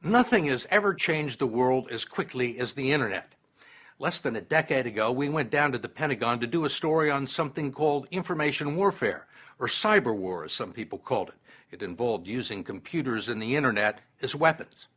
Nothing has ever changed the world as quickly as the internet. Less than a decade ago, we went down to the Pentagon to do a story on something called information warfare, or cyber war, as some people called it. It involved using computers and the internet as weapons.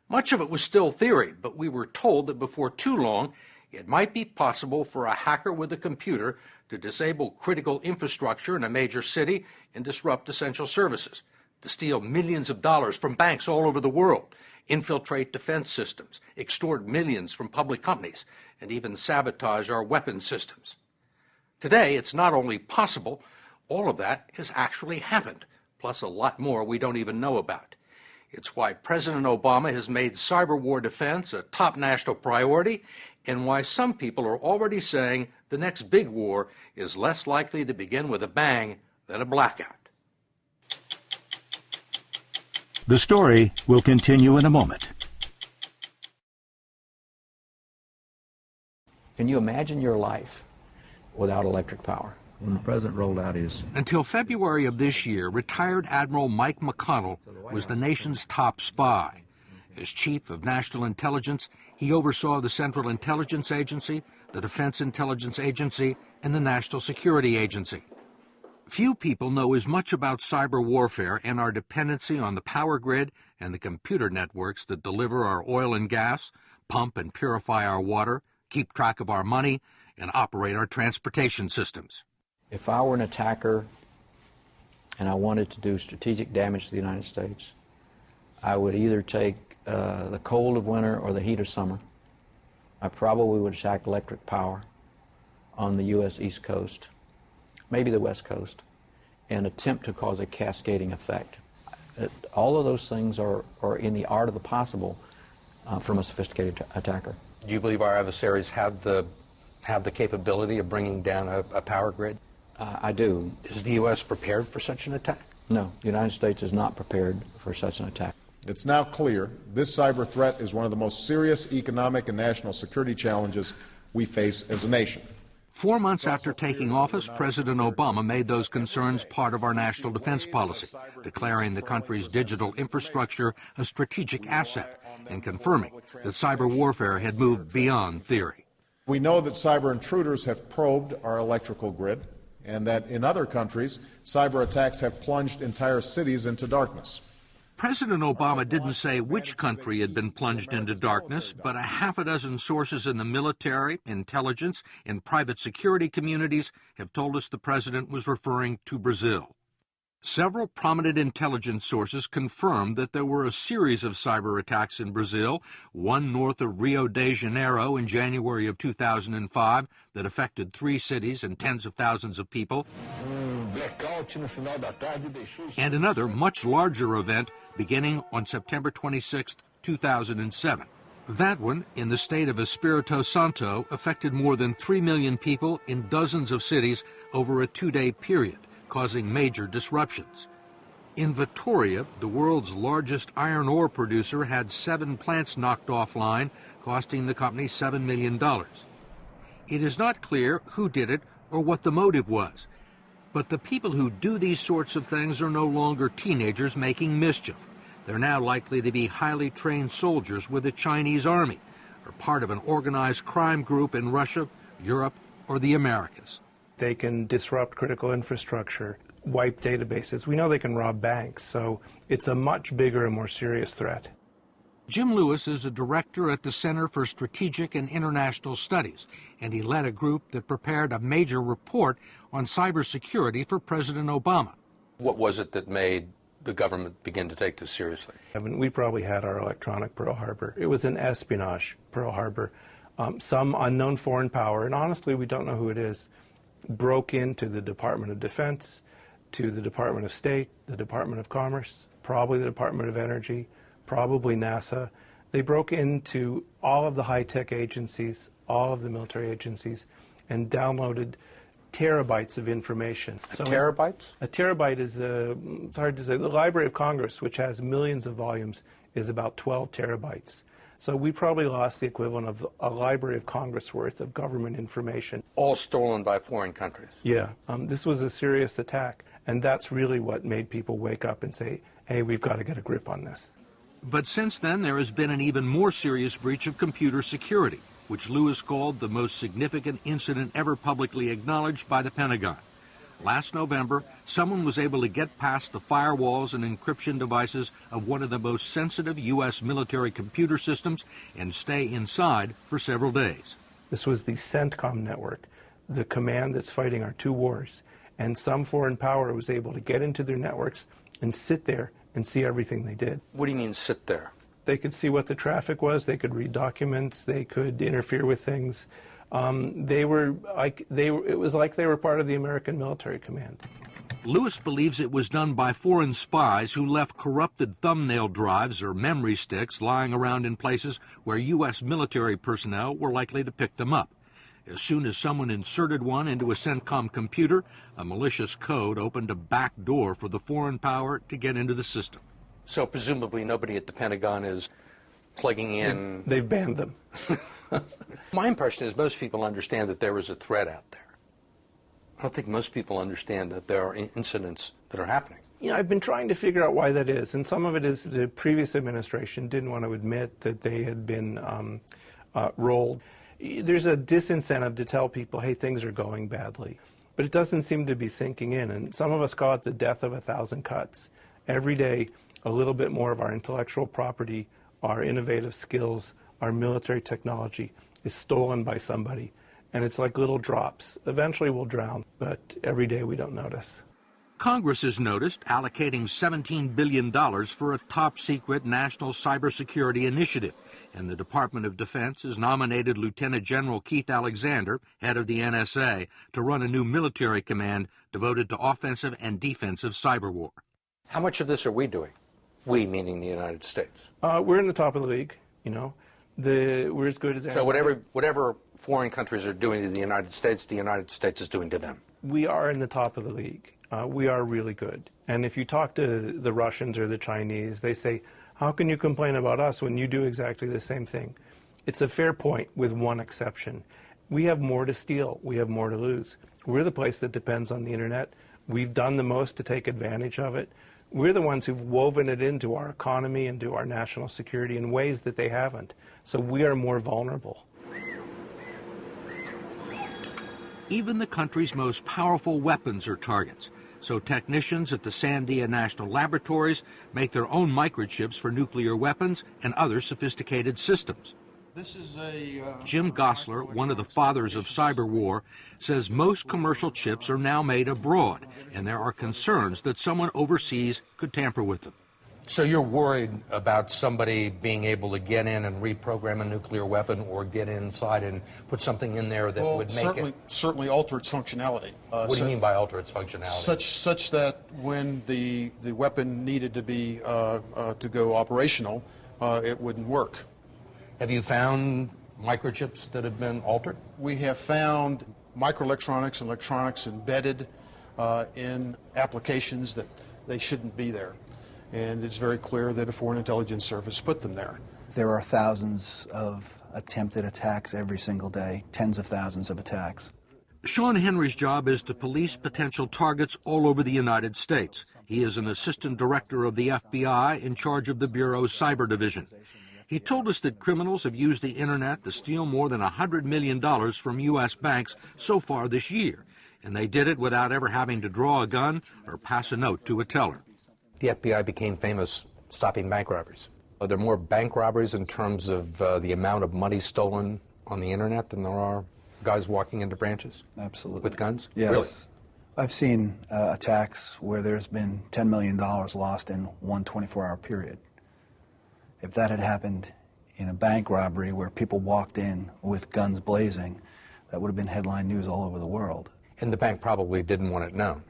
Much of it was still theory, but we were told that before too long, it might be possible for a hacker with a computer to disable critical infrastructure in a major city and disrupt essential services, to steal millions of dollars from banks all over the world, infiltrate defense systems, extort millions from public companies, and even sabotage our weapons systems. Today, it's not only possible, all of that has actually happened, plus a lot more we don't even know about. It's why President Obama has made cyber war defense a top national priority, and why some people are already saying the next big war is less likely to begin with a bang than a blackout. The story will continue in a moment. Can you imagine your life without electric power? When the president rolled out his... Until February of this year, retired Admiral Mike McConnell was the nation's top spy. As Chief of National Intelligence, he oversaw the Central Intelligence Agency, the Defense Intelligence Agency, and the National Security Agency. Few people know as much about cyber warfare and our dependency on the power grid and the computer networks that deliver our oil and gas, pump and purify our water, keep track of our money, and operate our transportation systems. If I were an attacker and I wanted to do strategic damage to the United States, I would either take the cold of winter or the heat of summer. I probably would attack electric power on the U.S. East Coast, maybe the West Coast, and attempt to cause a cascading effect. All of those things are in the art of the possible from a sophisticated attacker. Do you believe our adversaries have the capability of bringing down a power grid? I do. Is the U.S. prepared for such an attack? No, the United States is not prepared for such an attack. It's now clear this cyber threat is one of the most serious economic and national security challenges we face as a nation. 4 months after taking office, President Obama made those concerns part of our national defense policy, declaring the country's digital infrastructure a strategic asset and confirming that cyber warfare had moved beyond theory. We know that cyber intruders have probed our electrical grid, and that in other countries, cyber attacks have plunged entire cities into darkness. President Obama didn't say which country had been plunged into darkness, but a half a dozen sources in the military, intelligence, and private security communities have told us the president was referring to Brazil. Several prominent intelligence sources confirmed that there were a series of cyber attacks in Brazil, one north of Rio de Janeiro in January of 2005 that affected 3 cities and tens of thousands of people, and another much larger event beginning on September 26, 2007. That one, in the state of Espírito Santo, affected more than 3 million people in dozens of cities over a 2-day period, causing major disruptions. In Vitoria, the world's largest iron ore producer had 7 plants knocked offline, costing the company $7 million. It is not clear who did it or what the motive was, but the people who do these sorts of things are no longer teenagers making mischief. They're now likely to be highly trained soldiers with the Chinese army, or part of an organized crime group in Russia, Europe, or the Americas. They can disrupt critical infrastructure, wipe databases. We know they can rob banks, so it's a much bigger and more serious threat. Jim Lewis is a director at the Center for Strategic and International Studies, and he led a group that prepared a major report on cybersecurity for President Obama. What was it that made the government begin to take this seriously? We probably had our electronic Pearl Harbor. It was an espionage Pearl Harbor. Some unknown foreign power, and honestly we don't know who it is, broke into the Department of Defense, to the Department of State, the Department of Commerce, probably the Department of Energy, probably NASA. They broke into all of the high-tech agencies, all of the military agencies, and downloaded terabytes of information. Terabytes? A terabyte is, it's hard to say, the Library of Congress, which has millions of volumes, is about 12 terabytes. So we probably lost the equivalent of a Library of Congress worth of government information. All stolen by foreign countries? Yeah. This was a serious attack, and that's really what made people wake up and say, hey, we've got to get a grip on this. But since then, there has been an even more serious breach of computer security, which Lewis called the most significant incident ever publicly acknowledged by the Pentagon. Last November, someone was able to get past the firewalls and encryption devices of one of the most sensitive U.S. military computer systems and stay inside for several days. This was the CENTCOM network, the command that's fighting our two wars. And some foreign power was able to get into their networks and sit there and see everything they did. What do you mean, sit there? They could see what the traffic was, they could read documents, they could interfere with things. It was like they were part of the American military command. Lewis believes it was done by foreign spies who left corrupted thumbnail drives or memory sticks lying around in places where U.S. military personnel were likely to pick them up. As soon as someone inserted one into a CENTCOM computer, a malicious code opened a back door for the foreign power to get into the system. So presumably nobody at the Pentagon is plugging in... They've banned them. My impression is most people understand that there is a threat out there. I don't think most people understand that there are incidents that are happening. You know, I've been trying to figure out why that is, and some of it is the previous administration didn't want to admit that they had been rolled. There's a disincentive to tell people, hey, things are going badly. But it doesn't seem to be sinking in, and some of us call it the death of 1,000 cuts. Every day, a little bit more of our intellectual property, our innovative skills, our military technology is stolen by somebody. And it's like little drops. Eventually we'll drown, but every day we don't notice. Congress has noticed allocating $17 billion for a top-secret national cybersecurity initiative, and the Department of Defense has nominated Lieutenant General Keith Alexander, head of the NSA, to run a new military command devoted to offensive and defensive cyber war. How much of this are we doing? We, meaning the United States. We're in the top of the league, you know. We're as good as So whatever foreign countries are doing to the United States is doing to them. We are in the top of the league. We are really good. And if you talk to the Russians or the Chinese, they say, how can you complain about us when you do exactly the same thing? It's a fair point with one exception. We have more to steal. We have more to lose. We're the place that depends on the internet. We've done the most to take advantage of it. We're the ones who've woven it into our economy and to our national security in ways that they haven't. So we are more vulnerable. Even the country's most powerful weapons are targets. So technicians at the Sandia National Laboratories make their own microchips for nuclear weapons and other sophisticated systems. This is Jim Gosler, one of the fathers of cyber war, says most commercial chips are now made abroad, and there are concerns that someone overseas could tamper with them. So you're worried about somebody being able to get in and reprogram a nuclear weapon or get inside and put something in there that would make certainly alter its functionality. What do you mean by alter its functionality? Such that when the weapon needed to be to go operational, it wouldn't work. Have you found microchips that have been altered? We have found microelectronics and electronics embedded in applications that they shouldn't be there. And it's very clear that a foreign intelligence service put them there. There are thousands of attempted attacks every single day, tens of thousands of attacks. Sean Henry's job is to police potential targets all over the United States. He is an assistant director of the FBI in charge of the Bureau's cyber division. He told us that criminals have used the internet to steal more than $100 million from U.S. banks so far this year, and they did it without ever having to draw a gun or pass a note to a teller. The FBI became famous stopping bank robberies. Are there more bank robberies in terms of the amount of money stolen on the internet than there are guys walking into branches? Absolutely. With guns? Yes. Really? I've seen attacks where there's been $10 million lost in one 24-hour period. If that had happened in a bank robbery where people walked in with guns blazing, that would have been headline news all over the world. And the bank probably didn't want it known.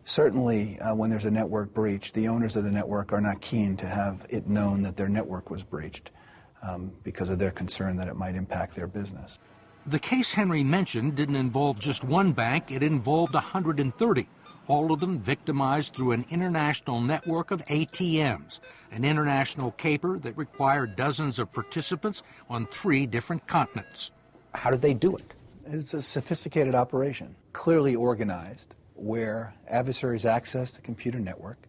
Certainly, when there's a network breach, the owners of the network are not keen to have it known that their network was breached because of their concern that it might impact their business. The case Henry mentioned didn't involve just one bank, it involved 130, all of them victimized through an international network of ATMs, an international caper that required dozens of participants on 3 different continents. How did they do it? It's a sophisticated operation, clearly organized, where adversaries access the computer network,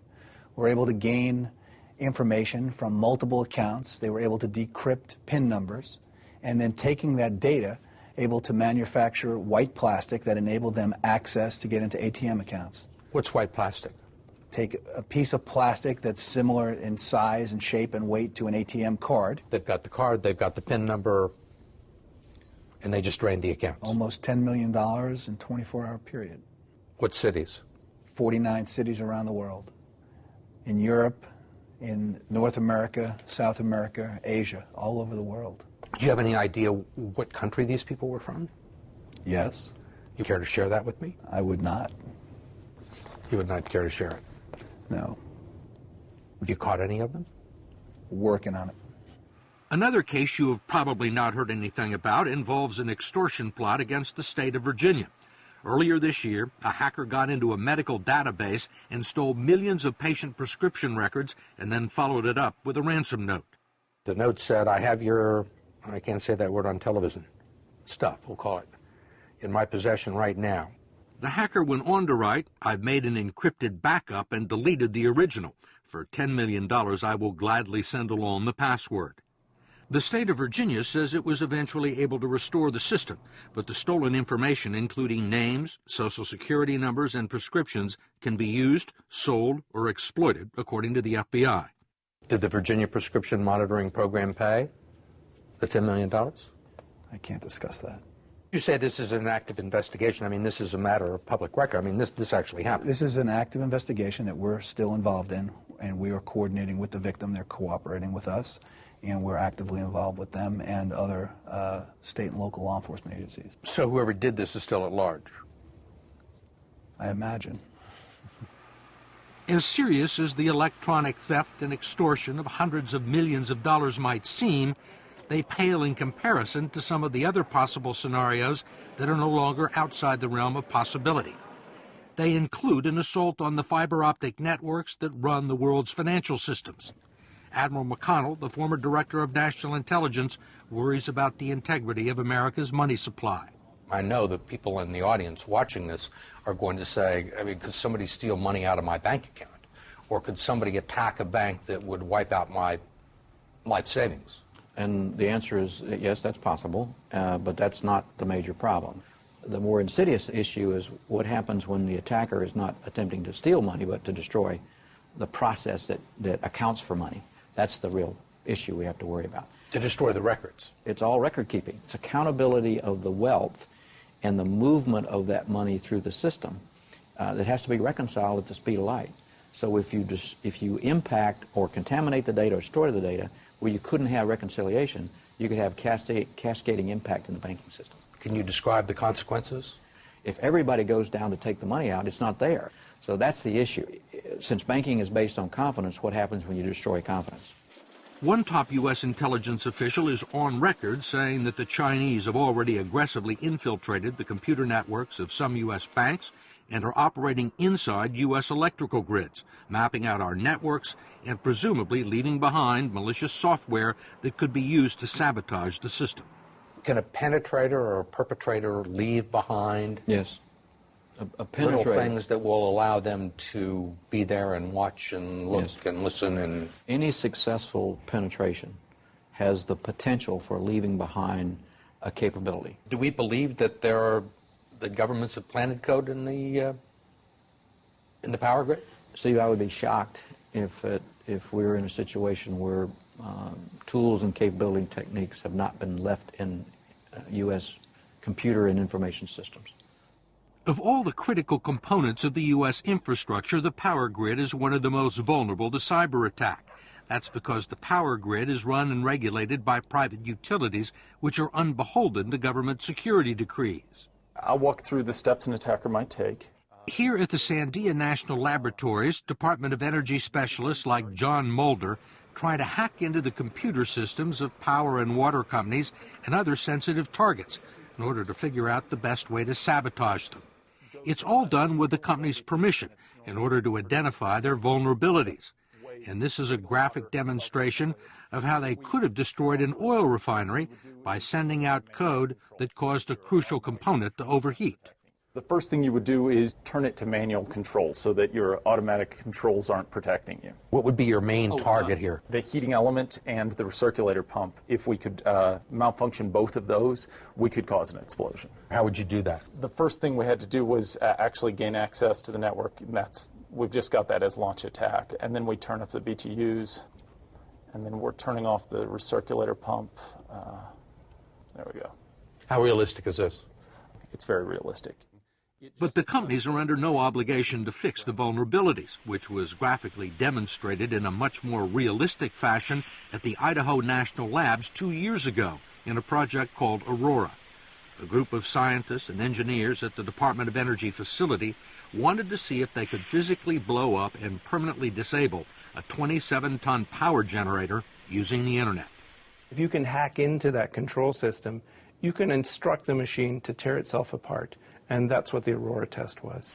were able to gain information from multiple accounts. They were able to decrypt PIN numbers, and then taking that data, able to manufacture white plastic that enabled them access to get into ATM accounts. What's white plastic? Take a piece of plastic that's similar in size and shape and weight to an ATM card. They've got the card, they've got the PIN number, and they just drained the accounts. Almost $10 million in a 24-hour period. What cities? 49 cities around the world. In Europe, in North America, South America, Asia, all over the world. Do you have any idea what country these people were from? Yes. You care to share that with me? I would not. You would not care to share it? No. Have you caught any of them? Working on it. Another case you have probably not heard anything about involves an extortion plot against the state of Virginia. Earlier this year, a hacker got into a medical database and stole millions of patient prescription records and then followed it up with a ransom note. The note said, I have your, I can't say that word on television, stuff, we'll call it, in my possession right now. The hacker went on to write, I've made an encrypted backup and deleted the original. For $10 million, I will gladly send along the password. The state of Virginia says it was eventually able to restore the system, but the stolen information, including names, social security numbers, and prescriptions, can be used, sold, or exploited, according to the FBI. Did the Virginia Prescription Monitoring Program pay the $10 million? I can't discuss that. You say this is an active investigation. I mean, this is a matter of public record. I mean, this actually happened. This is an active investigation that we're still involved in, and we are coordinating with the victim. They're cooperating with us, and we're actively involved with them and other state and local law enforcement agencies. So whoever did this is still at large? I imagine. As serious as the electronic theft and extortion of hundreds of millions of dollars might seem, they pale in comparison to some of the other possible scenarios that are no longer outside the realm of possibility. They include an assault on the fiber optic networks that run the world's financial systems. Admiral McConnell, the former director of national intelligence, worries about the integrity of America's money supply. I know that people in the audience watching this are going to say, I mean, could somebody steal money out of my bank account? Or could somebody attack a bank that would wipe out my life savings? And the answer is yes, that's possible, but that's not the major problem. The more insidious issue is what happens when the attacker is not attempting to steal money, but to destroy the process that accounts for money. That's the real issue we have to worry about. To destroy the records? It's all record keeping. It's accountability of the wealth and the movement of that money through the system that has to be reconciled at the speed of light. So if you impact or contaminate the data or destroy the data where you couldn't have reconciliation, you could have cascading impact in the banking system. Can you describe the consequences? If everybody goes down to take the money out, it's not there. So that's the issue. Since banking is based on confidence, what happens when you destroy confidence? One top U.S. intelligence official is on record saying that the Chinese have already aggressively infiltrated the computer networks of some U.S. banks and are operating inside U.S. electrical grids, mapping out our networks and presumably leaving behind malicious software that could be used to sabotage the system. Can a penetrator or a perpetrator leave behind yes. A little things that will allow them to be there and watch and look yes. and listen? And any successful penetration has the potential for leaving behind a capability. Do we believe that the governments have planted code in the power grid? Steve, I would be shocked if we were in a situation where tools and capability and techniques have not been left in U.S. computer and information systems. Of all the critical components of the U.S. infrastructure, the power grid is one of the most vulnerable to cyber attack. That's because the power grid is run and regulated by private utilities, which are unbeholden to government security decrees. I'll walk through the steps an attacker might take. Here at the Sandia National Laboratories, Department of Energy specialists like John Mulder try to hack into the computer systems of power and water companies and other sensitive targets in order to figure out the best way to sabotage them. It's all done with the company's permission in order to identify their vulnerabilities. And this is a graphic demonstration of how they could have destroyed an oil refinery by sending out code that caused a crucial component to overheat. The first thing you would do is turn it to manual control so that your automatic controls aren't protecting you. What would be your main target here? The heating element and the recirculator pump, if we could malfunction both of those, we could cause an explosion. How would you do that? The first thing we had to do was actually gain access to the network, and we've just got that as launch attack. And then we turn up the BTUs, and then we're turning off the recirculator pump. There we go. How realistic is this? It's very realistic. But the companies are under no obligation to fix the vulnerabilities, which was graphically demonstrated in a much more realistic fashion at the Idaho National Labs 2 years ago in a project called Aurora. A group of scientists and engineers at the Department of Energy facility wanted to see if they could physically blow up and permanently disable a 27-ton power generator using the internet. If you can hack into that control system, you can instruct the machine to tear itself apart. And that's what the Aurora test was.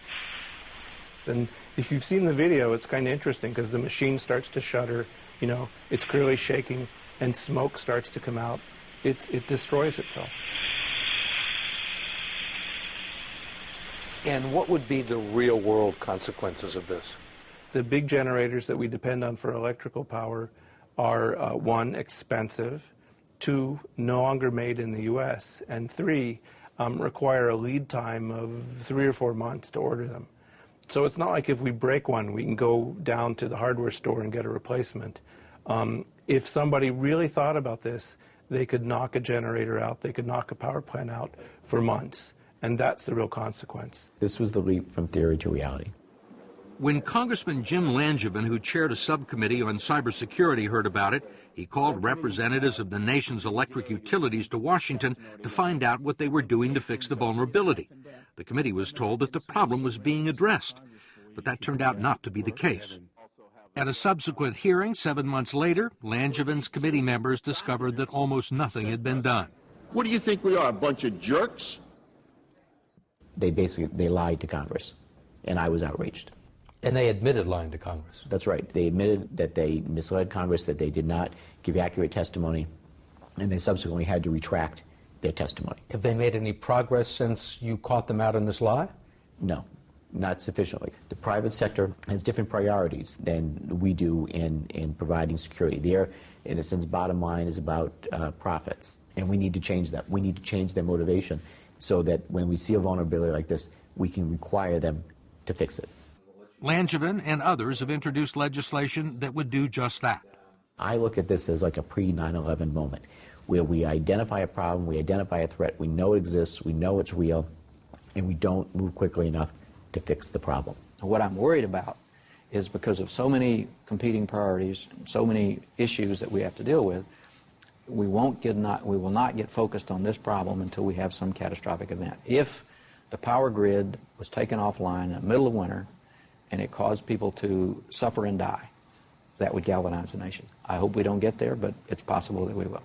And if you've seen the video, it's kind of interesting because the machine starts to shudder, it's clearly shaking, and smoke starts to come out. It destroys itself. And what would be the real-world consequences of this? The big generators that we depend on for electrical power are, 1, expensive, 2, no longer made in the U.S., and 3, require a lead time of 3 or 4 months to order them. So it's not like if we break one, we can go down to the hardware store and get a replacement. If somebody really thought about this, they could knock a generator out, they could knock a power plant out for months, and that's the real consequence. This was the leap from theory to reality. When Congressman Jim Langevin, who chaired a subcommittee on cybersecurity, heard about it, he called representatives of the nation's electric utilities to Washington to find out what they were doing to fix the vulnerability. The committee was told that the problem was being addressed, but that turned out not to be the case. At a subsequent hearing 7 months later, Langevin's committee members discovered that almost nothing had been done. What do you think we are, a bunch of jerks? They lied to Congress, and I was outraged. And they admitted lying to Congress. That's right. They admitted that they misled Congress, that they did not give accurate testimony, and they subsequently had to retract their testimony. Have they made any progress since you caught them out on this lie? No, not sufficiently. The private sector has different priorities than we do in providing security. Their, in a sense, bottom line is about profits, and we need to change that. We need to change their motivation so that when we see a vulnerability like this, we can require them to fix it. Langevin and others have introduced legislation that would do just that. I look at this as like a pre-9/11 moment, where we identify a problem, we identify a threat, we know it exists, we know it's real, and we don't move quickly enough to fix the problem. What I'm worried about is because of so many competing priorities, so many issues that we have to deal with, we will not get focused on this problem until we have some catastrophic event. If the power grid was taken offline in the middle of winter, and it caused people to suffer and die, that would galvanize the nation. I hope we don't get there, but it's possible that we will.